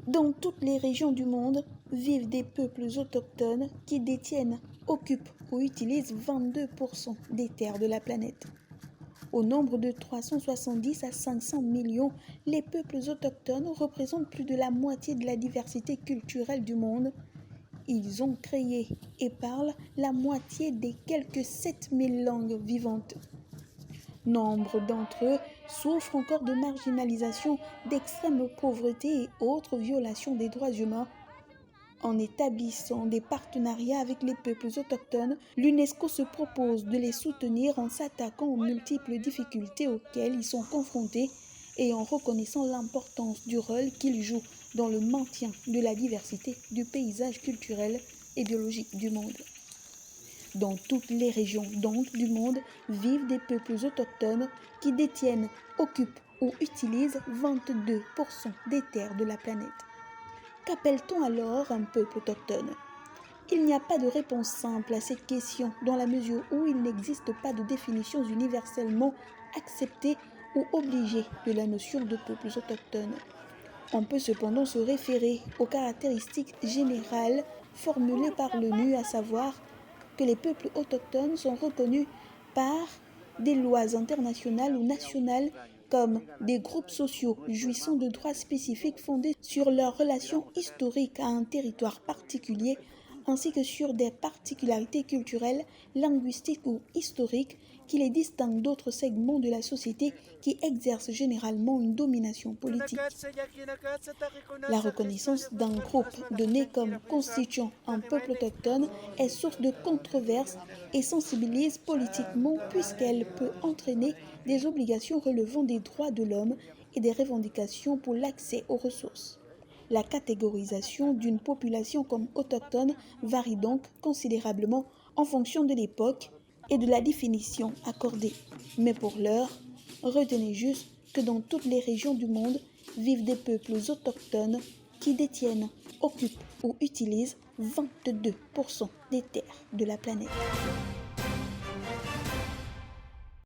Dans toutes les régions du monde vivent des peuples autochtones qui détiennent, occupent ou utilisent 22% des terres de la planète. Au nombre de 370 à 500 millions, les peuples autochtones représentent plus de la moitié de la diversité culturelle du monde. Ils ont créé et parlent la moitié des quelques 7000 langues vivantes. Nombre d'entre eux souffrent encore de marginalisation, d'extrême pauvreté et autres violations des droits humains. En établissant des partenariats avec les peuples autochtones, l'UNESCO se propose de les soutenir en s'attaquant aux multiples difficultés auxquelles ils sont confrontés et en reconnaissant l'importance du rôle qu'ils jouent dans le maintien de la diversité du paysage culturel et biologique du monde. Dans toutes les régions du monde vivent des peuples autochtones qui détiennent, occupent ou utilisent 22% des terres de la planète. Qu'appelle-t-on alors un peuple autochtone ? Il n'y a pas de réponse simple à cette question dans la mesure où il n'existe pas de définition universellement acceptée ou obligée de la notion de peuples autochtones. On peut cependant se référer aux caractéristiques générales formulées par l'ONU, à savoir que les peuples autochtones sont reconnus par des lois internationales ou nationales comme des groupes sociaux jouissant de droits spécifiques fondés sur leur relation historique à un territoire particulier, ainsi que sur des particularités culturelles, linguistiques ou historiques qui les distinguent d'autres segments de la société qui exercent généralement une domination politique. La reconnaissance d'un groupe donné comme constituant un peuple autochtone est source de controverses et sensibilise politiquement puisqu'elle peut entraîner des obligations relevant des droits de l'homme et des revendications pour l'accès aux ressources. La catégorisation d'une population comme autochtone varie donc considérablement en fonction de l'époque et de la définition accordée. Mais pour l'heure, retenez juste que dans toutes les régions du monde vivent des peuples autochtones qui détiennent, occupent ou utilisent 22% des terres de la planète.